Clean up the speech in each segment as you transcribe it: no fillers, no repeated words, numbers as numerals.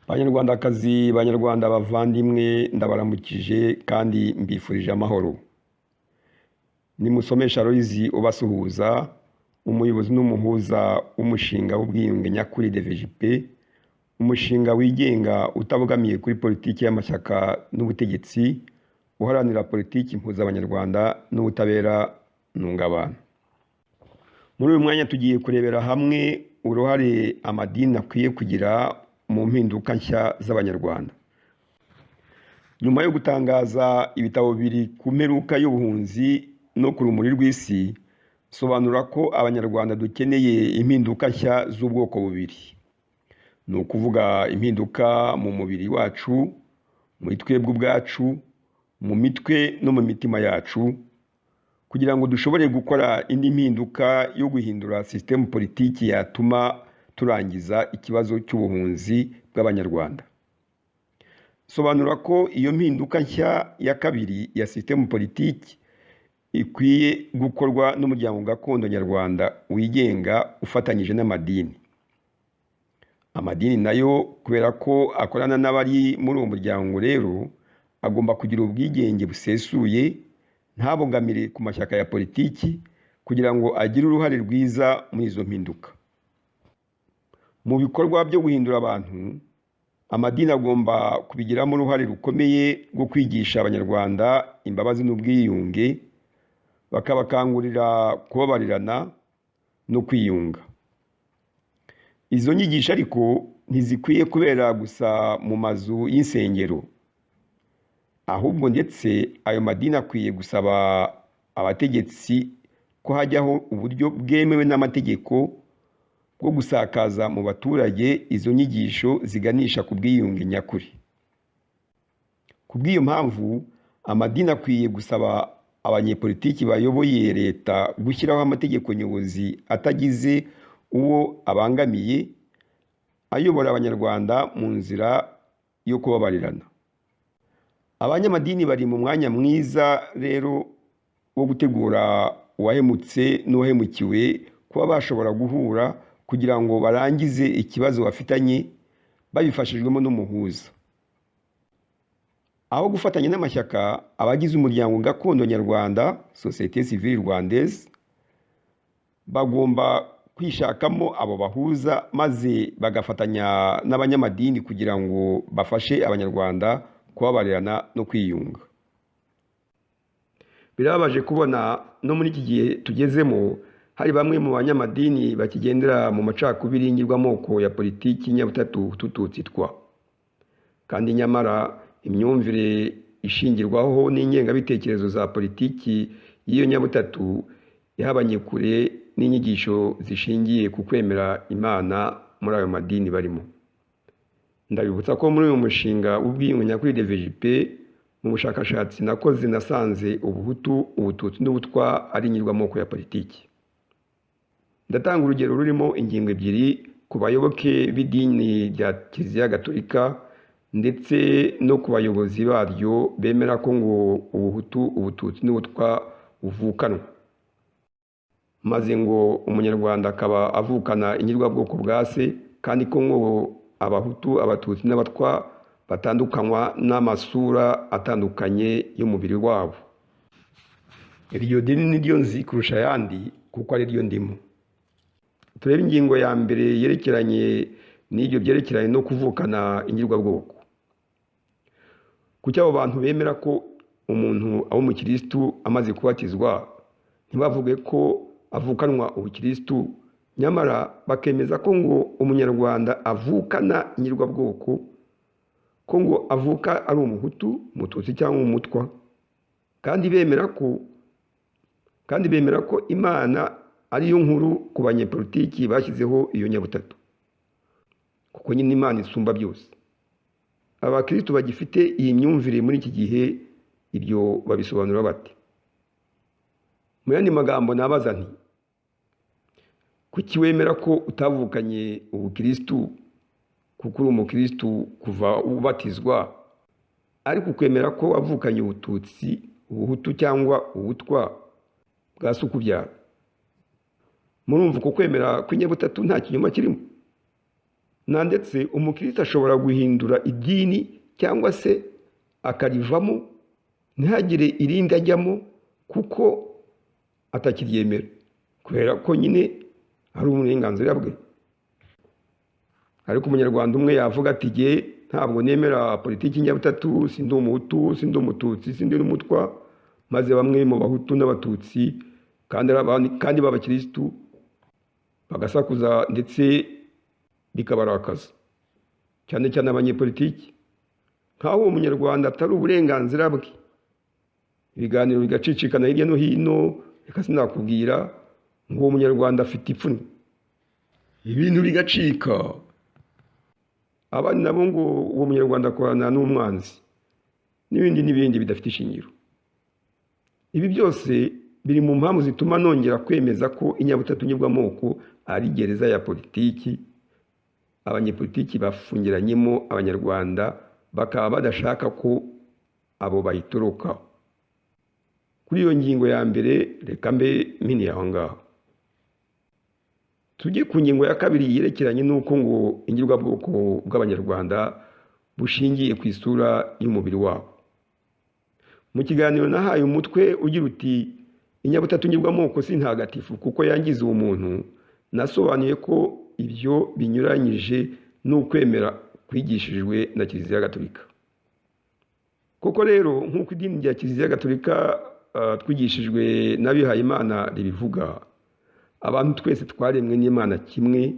Banyarwandakazi, Banyarwanda bavandimwe, ndabaramukije kandi mbifurije amahoro. Ni Musomesha Aloys ubasuhuza, umuyobozi n'umuhuza w'umushinga w'ubwiyunge nyakuri DVJP, umushinga wigenga utabogamiye kuri politiki y'amashyaka n'ubutegetsi, uharanira politiki mpuzabanyarwanda n'ubutabera ntungabana. Muri uyu mwanya tugiye kurebera hamwe uruhare amadini akwiye kugira mu mpinduka nshya z'abanyarwanda. Nyuma yo gutangaza ibitabo biri ku mperuka y'ubuhunzi no ku rumuri rw'isi, sobanura ko abanyarwanda dukeneye impinduka nshya z'ubwoko bubiri. Ni ukuvuga impinduka mu mubiri wacu, muri twebwe ubwacu, mu mitwe no mu mitima yacu, kugira ngo dushobore gukora indi mpinduka yo guhindura sisitemu politiki yatuma turangiza ikibazo cy'ubuhunzi bw'abanyarwanda. Sobanura ko iyo mpinduka nshya ya kabiri ya sisitemu politiki ikwiye gukorwa n'umuryango gakondo nyarwanda wigenga ufatanyije n'amadini. Amadini nayo kubera ko akorana n'abari muri uwo muryango rero agomba kugira ubwigenge busesuye, ntabogamire ku mashyaka ya politiki kugira ngo agire uruhare rwiza muri izo mpinduka. Mu bikorwa byo guhindura abantu, amadini agomba kubigiramo uruhare rukomeye rwo kwigisha abanyarwanda imbabazi n'ubwiyunge, bakabakangurira kubabarirana no kwiyunga. Izo nyigisho ariko ntizikwiye kubera gusa mu mazu y'insengero, ahubwo ndetse ayo madini akwiye gusaba abategetsi ko hajyaho uburyo bwemewe n'amategeko bwo gusakaza mu baturage izo nyigisho ziganisha ku bwiyunge nyakuri. Ku bw'iyo mpamvu, amadini akwiye gusaba abanyepolitiki bayoboye leta gushyiraho amategeko nyobozi atagize uwo abangamiye, ayobora abanyarwanda mu nzira yo kubabarirana. Abanyamadini bari mu mwanya mwiza rero wo gutegura uwahemutse n'uwahemukiwe kuba bashobora guhura kugira ngo barangize ikibazo bafitanye babifashijwemo n'umuhuza. Aho gufatanya n'amashyaka, abagize umuryango gakondo nyarwanda Société Civile Rwandaise bagomba kwishakamo abo bahuza maze bagafatanya n'abanyamadini kugira ngo bafashe abanyarwanda kubabarirana no kwiyunga. Birababaje kubona no muri iki gihe tugezemo hari bamwe mu banyamadini bakigendera mu macakubiri y'ingirwamoko ya politiki nyabutatu tututsi twa. Kandi nyamara imyumvire ishingirwaho n'ingengabitekerezo za politiki y'iyo nyabutatu yahabanye kure n'inyigisho zishingiye ku kwemera Imana muri ayo madini barimo. Ndabibutsa ko muri uyu mushinga w'ubwiyunge nyakuri DVJP mu bushakashatsi nakoze nasanze ubuhutu, ubututsi n'ubutwa ari ingirwamoko ya politiki. Ndatanga urugero rurimo ingingo ebyiri ku bayoboke b'idini rya Kiliziya Gatolika ndetse no ku bayobozi baryo bemera ko ngo ubuhutu, ubututsi n'ubutwa buvukanwa, maze ngo umunyarwanda akaba avukana ingirwabwoko bwa se, kandi ko ngo abahutu, abatutsi n'abatwa batandukanywa n'amasura atandukanye y'umubiri wabo. Iryo dini niryo nzi kurusha ayandi kuko ari ryo ndimo. Turebe ingingo ya mbere yerekeranye n'ibyo byerekeranye no kuvukana ingirwabwoko. Kuki abo bantu bemera ko umuntu aba umukirisitu amaze kubatizwa ntibavuge ko avukanwa ubukirisitu, nyamara bakemeza ko ngo umunyarwanda avukana ingirwabwoko, ko ngo avuka ari umuhutu, umututsi cyangwa umutwa, kandi bemera ko Imana ariyo nkuru ku banyepolitiki bashyizeho iyo nyabutatu, kuko nyine Imana isumba byose. Abakristo bagifite iyi myumvire muri iki gihe ibyo babisobanura bate? Mu yandi magambo nabaza nti, kuki wemera ko utavukanye ubukristo kuko uri umukristo kuva ubatizwa, ariko ukemera ko wavukanye ubututsi, ubuhutu cyangwa ubutwa bwa se ukubyara? Murumva uko kwemera kw'inyabutatu nta kinyoma kirimo. ndetse umukristo ashobora guhindura idini cyangwa se akarivamo ntihagire irindi ajyamo kuko atakiryemera, kubera ko nyine ari uburenganzira bwe. Ariko umunyarwanda umwe yavuga ati jye ntabwo nemera politiki nyabutatu, sindi umuhutu, sindi umututsi, sindi n'umutwa, maze bamwe mu bahutu n'abatutsi kandi b'abakirisitu bagasakuza ndetse bikabarakaza, cyane cyane abanyepolitiki, nk'aho uwo munyarwanda atari uburenganzira bwe. Ibiganiro bigacicikana hirya no hino, reka sinakubwira ngo uwo munyarwanda afite ipfunwe, ibintu bigacika, abandi nabo ngo uwo munyarwanda akorana n'umwanzi, n'ibindi bidafite ishingiro. Ibi byose biri mu mpamvu zituma nongera kwemeza ko inyabutatu nyurwamoko ari gereza ya politiki, abanyepolitiki bafungiranyemo abanyarwanda bakaba badashaka ko abo bayitoroka. Kuri iyo ngingo ya mbere reka mbe mpiniye aho ngaho. Tujye ku ngingo ya kabiri yerekeranye n'uko ngo ingirwabwoko bw'abanyarwanda bushingiye ku isura y'umubiri wabo. Mu kiganiro nahaye umutwe ugira uti inyabutatu nyurwamoko si ntagatifu kuko yangiza uwo muntu, nasobanuye ko ibyo binyuranyije n'ukwemera kwigishijwe na Kiliziya Gatolika. Koko rero nk'uko idini rya Kiliziya Gatolika twigishijwe n'abihaye Imana ribivuga, abantu twese twaremwe n'Imana kimwe,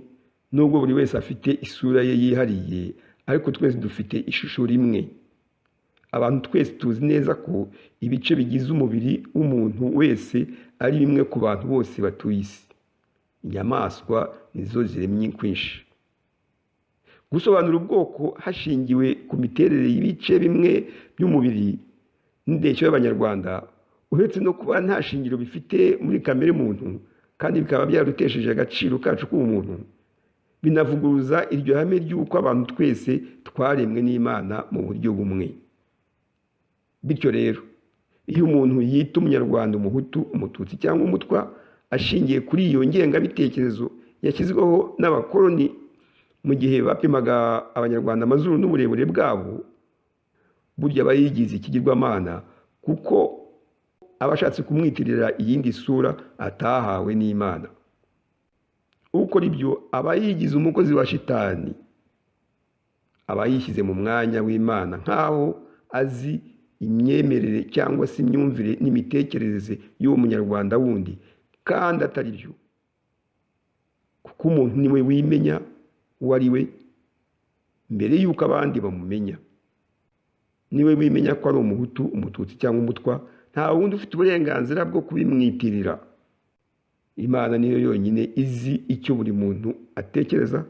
nubwo buri wese afite isura ye yihariye, ariko twese dufite ishusho rimwe. Abantu twese tuzi neza ko ibice bigize umubiri w'umuntu wese ari bimwe ku bantu bose batuye isi. Inyamaswa nizo ziremye kwinshi. Gusobanura ubwoko hashingiwe ku miterere y'ibice bimwe by'umubiri n'indeshyo y'abanyarwanda, uretse no kuba nta shingiro bifite muri kamere muntu kandi bikaba byarutesheje agaciro kacu k'umuntu, binavuguruza iryo hame ry'uko abantu twese twaremwe n'Imana mu buryo bumwe. Bityo rero iyo umuntu yita umunyarwanda umuhutu, umututsi cyangwa umutwa ashingiye kuri iyo ngengabitekerezo yashyizweho n'abakoloni mu gihe bapimaga abanyarwanda amazuru n'uburebure bwabo, burya aba yigize ikigirwamana kuko aba ashatse kumwitirira iyindi sura atahawe n'Imana. Ukora ibyo aba yigize umukozi wa shitani, aba yishyize mu mwanya w'Imana nk'aho azi imyemerere cyangwa se imyumvire n'imitekerereze y'uwo munyarwanda wundi, kandi atari byo, kuko umuntu niwe wimenya uwo ari we mbere y'uko abandi bamumenya. Niwe wimenya ko ari umuhutu, umututsi cyangwa umutwa, nta wundi ufite uburenganzira bwo kubimwitirira. Imana niyo yonyine izi icyo buri muntu atekereza,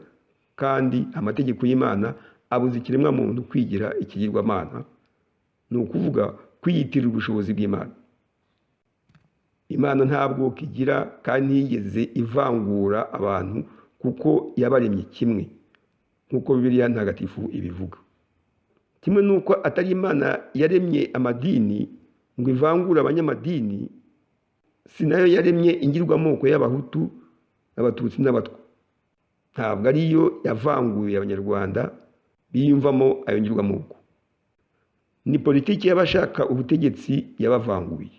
kandi amategeko y'Imana abuza ikiremwa muntu kwigira ikigirwamana, ni ukuvuga kwiyitirira ubushobozi bw'Imana. Imana nta bwoko igira kandi ntiyigeze ivangura abantu kuko yabaremye kimwe, nk'uko Bibiliya ntagatifu ibivuga. Kimwe n'uko atari Imana yaremye amadini ngo ivangure abanyamadini, si nayo yaremye ingirwamoko y'abahutu, abatutsi n'abatwa. Ntabwo ariyo yavanguye abanyarwanda biyumvamo ayo ngirwamoko. Ni politiki y'abashaka ubutegetsi yabavanguye.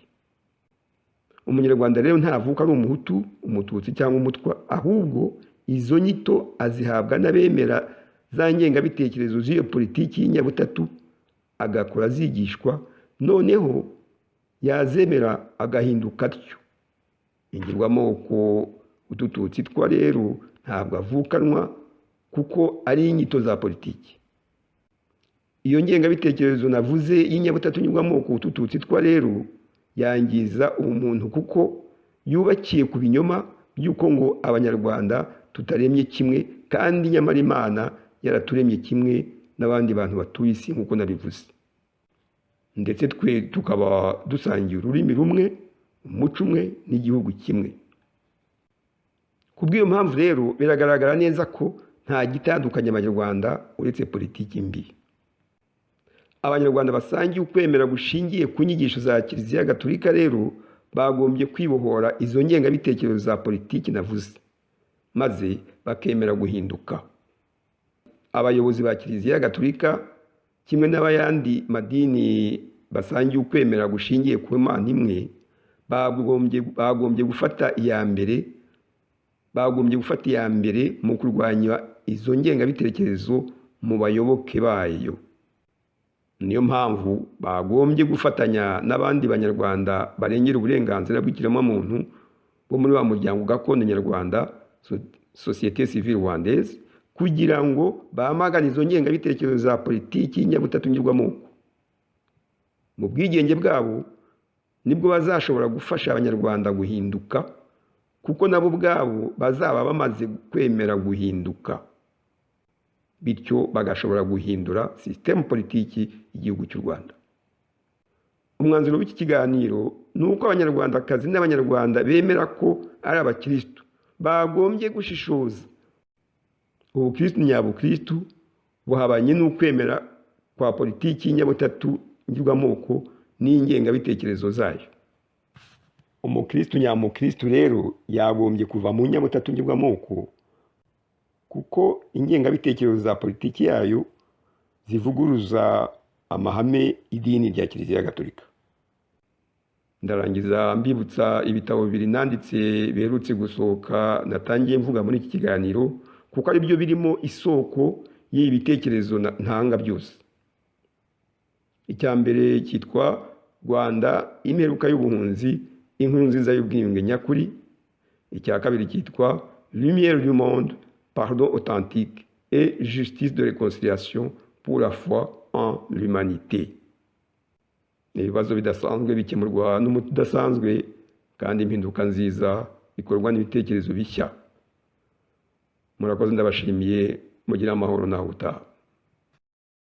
Umunyarwanda rero ntavuka ari umuhutu, umututsi cyangwa umutwa, ahubwo izo nyito azihabwa n'abemera za ngengabitekerezo z'iyo politiki y'inyabutatu, agakora azigishwa, noneho yazemera agahinduka atyo. Ingirwamoko utututsi twa rero ntabwo avukanwa kuko ari inyito za politiki. Iyo ngengabitekerezo navuze y'inyabutatu nyurwamoko utututsi twa rero yangiza umuntu kuko yubakiye ku binyoma by'uko ngo abanyarwanda tutaremye kimwe, kandi nyamara Imana yaraturemye kimwe n'abandi bantu batuye isi nk'uko nabivuze, ndetse twe tukaba dusangiye ururimi rumwe, umuco umwe n'igihugu kimwe. Kubw'iyo mpamvu rero biragaragara neza ko nta gitandukanya abanyarwanda uretse politiki mbi. Abanyarwanda basangiye ukwemera gushingiye ku nyigisho za Kiliziya Gatolika rero bagombye kwibohora izo ngengabitekerezo za politiki navuze, maze bakemera guhinduka. abayobozi ba Kiliziya Gatolika kimwe n'abayandi madini basangiye ukwemera gushingiye ku Imana imwe bagombye gufata iya mbere mu kurwanya izo ngengabitekerezo mu bayoboke bayo. Niyo mpamvu bagombye gufatanya n'abandi banyarwanda barengera uburenganzira bw'ikiremwamuntu bo muri wa muryango gakondo nyarwanda Société Civile Rwandaise kugira ngo bamagane izo ngengabitekerezo za politiki y'inyabutatu ngirwamoko. Mu bwigenge bwabo nibwo bazashobora gufasha abanyarwanda guhinduka, kuko nabo ubwabo bazaba bamaze kwemera guhinduka, bityo bagashobora guhindura sisitemu politiki y'igihugu cy'u Rwanda. Umwanzuro w'iki kiganiro ni uko abanyarwandakazi n'abanyarwanda bemera ko ari abakristo bagombye gushishoza ubukristo nyabukristo buhabanye n'ukwemera kwa politiki y'inyabutatu ngirwamoko n'ingengabitekerezo zayo. Umukristo nyamukristo rero yagombye kuva mu nyabutatu ngirwamoko, kuko ingengabitekerezo za politiki yayo zivuguruza amahame y'idini rya Kiliziya Gatolika. Ndarangiza mbibutsa ibitabo bibiri nanditse biherutse gusohoka natangiye mvuga muri iki kiganiro, kuko ari byo birimo isoko y'ibi bitekerezo ntanga byose. Icya mbere cyitwa Rwanda imperuka y'ubuhunzi, inkuru nziza y'ubwiyunge nyakuri. Icya kabiri cyitwa Lumière du monde, pardon authentique et justice de réconciliation pour la foi en l'humanité. Ibibazo bidasanzwe bikemurwa n'umuti udasanzwe, kandi impinduka nziza ikorwa n'ibitekerezo bishya. Murakoze, ndabashimiye, mugire amahoro naho utaha.